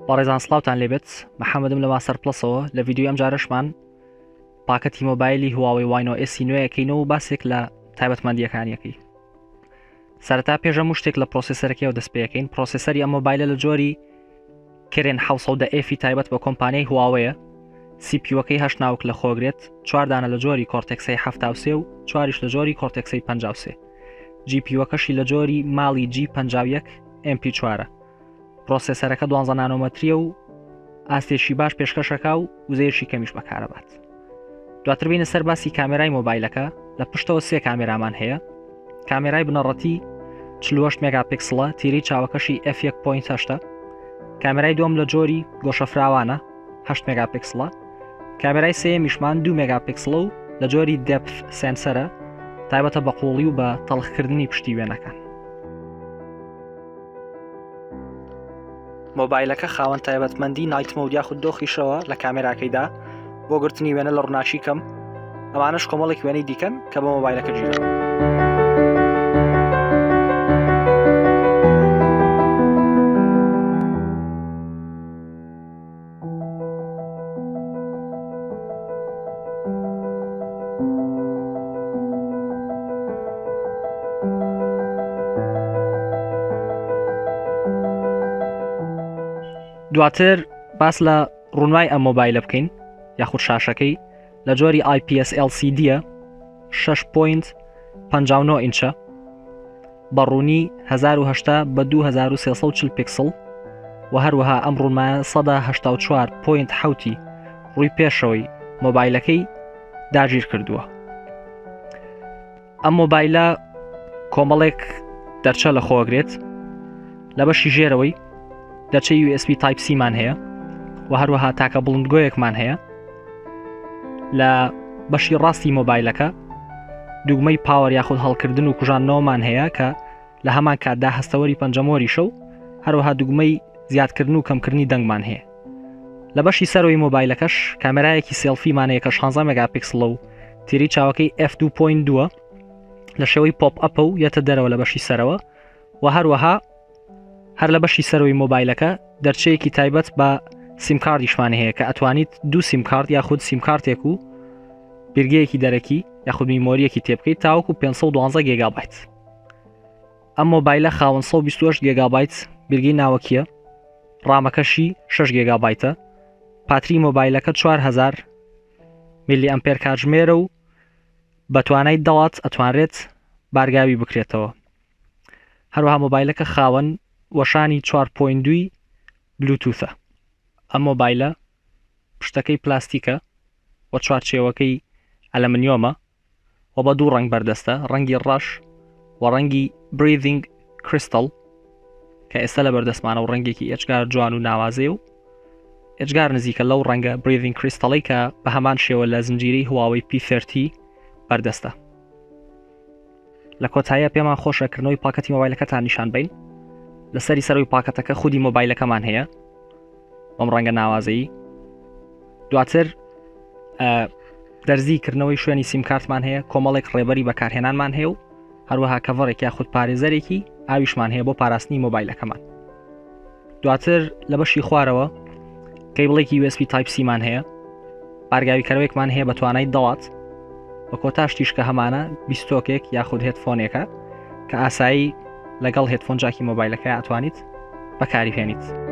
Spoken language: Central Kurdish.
بەڕێزان سڵاوتان لێبێت محەممەدم لە ماستەر پڵەسەوە لە ڤیددیو ئەم جارەشمان پاکەتی مۆبایلی Huawei Y9s-کردنەوەیەکەینەوە و باسێک لە تایبەتمەندییەکانیەکەی. سەرەتا پێش هەموو شتێک لە پرۆسیسەرەکەیەوە دەست پێەکەین. پرۆسیسەری ئەم مۆبایلە لە جۆری کرێن 700F تایبەت بە کۆمپانیای هواوەیە. CPU-ەکەی 8 ناوک لە خۆگرێت، 4 دانە لە جۆری کۆرتێکسەی 73 و 4 لە جۆری کۆرتێکسەی 53. GPU-ەکەشی لە جۆری ماڵی G51 MP4. پرۆسیسەرەکە 12 نانۆمەتریە و ئاستێشی باش پێشکەشەکە و وزەیەکی کەمیش بەکارەبات. دواتر بینە سەر باسی کامێرای مۆبایلەکە. لە پشتەوە 3 کامێرامان هەیە. کامێرای بنەڕەتی 48 مێگاپیکسڵە، تیری چاوەکەشی f1.8. کامێرای دوم لە جۆری گۆشەفراوانە 8 مێگاپیکسڵە. کامێرای سێمیشمان 2 مێگاپیکسڵە و لە جۆری دەپث سێنسەرە، تایبەتە بە قوڵی و بە تەڵخکردنی پشتی وێنەکان. مۆبایلەکە خاوەن تایبەتمەندی نایت مۆد یاخود دۆخیشەوە لە کامێراکەیدا بۆ گرتنی وێنە لە ڕووناچی کەم. ئەمانش کۆمەڵێک وێنەی دیکەن کە بە مۆبایلەکە گیرە. دواتر باس لە ڕوونوای ئەم مۆبایلە بکەین یاخود شاشەکەی. لە جۆری IPS LCD-ە 6.59 ئینچە، بەڕوونی 1080 بە 2340 پیکسل و هەروەها ئەم ڕوونمایە 184.7 ڕووی پێشەوەی مۆبایلەکەی داگیر کردووە. ئەم مۆبایلە کۆمەڵێک دەرچە لە خۆگرێت. لە بەشی ژێرەوەی دەرچە USB Type-C مان هەیە و هەروەها تاکە بڵندگۆیەکمان هەیە. لە بەشی ڕاستی مۆبایلەکە دوگمەی پاوەر یاخود هەڵکردن و کوژانەوەمان هەیە کە لە هەمان کاتدا هەستەوەری پەنجەمۆری شەو، هەروەها دوگمەی زیادکردن و کەمکردنی دەنگمان هەیە. لە بەشی سەرەوەی مۆبایلەکەش کامێرایەکی سێلفیمانەیە کە 16 مێگاپیکسڵە و تیری چاوەکەی f2.2 لە شێوەی پۆپ ئەپە و یەتە دەرەوە لە بەشی سەرەوە و هەروەها هەر لە بەشی سەرەوەی مۆبایلەکە دەرچەیەکی تایبەت بە سیمکاردیشمان هەیە کە ئەتوانیت 2 سیمکارد یاخود سیمکارتێک و بیرگەیەکی دەرەکی یاخود میمۆریەکی تێبکەیت تاوەکو 512 گیگابایت. ئەم مۆبایلە خاوەن 128 گیگابایت بیرگەی ناوەکیە، ڕامەکەشی 6 گیگابایتە. پاتری مۆبایلەکە 4000 میلی ئەمپێر کاتژمێرە و بە توانای 10 وات ئەتوانرێت بارگاوی بکرێتەوە. هەروەها مۆبایلەکە خاوەن وەشانی 4.2 بلوتوثە. ئەم مۆبایلە پشتەکەی پلاستیکە و چوارچێوەکەی ئەلەمنیۆمە و بە 2 ڕەنگ بەردەستە، ڕەنگی ڕەش و ڕەنگی breathing crystal کە ئێستا لە بەردەستمانە و ڕەنگێکی ئێجگار جوان و ناوازێ و ئێجگار نزیکە لەو ڕەنگە breathing crystal کە بە هەمان شێوە لە زنجیرەی Huawei P30 بەردەستە. لە کۆتاییە پێمان خۆشەکردنەوەی پاکەتی مۆبایلەکەتان نیشان بین. لەسەری سەرەوەی پاکەتەکە خودی مۆبایلەکەمان هەیە بەم ڕەنگە ناوازەیی. دواتر دەرزیکردنەوەی شوێنی سیمکارتمان هەیە، کۆمەڵێک ڕێبەری بەکارهێنانمان هەیە و هەروەها کەڤەڕێک یاخود پارێزەرێکی ئاویشمان هەیە بۆ پاراستنی مۆبایلەکەمان. دواتر لە بەشی خوارەوە کەیبڵێکی USB Type-C مان هەیە، بارگاویکەرەوەیەکمان هەیە بە توانای 10 وات و کۆتاشتیش کە هەمانە بیستۆکێک یاخود هێدفۆنێکە کە ئاسایی لەگەڵ هێدفۆن جاکی مۆبایلەکە ئەتوانیت بەکاری هێنیت.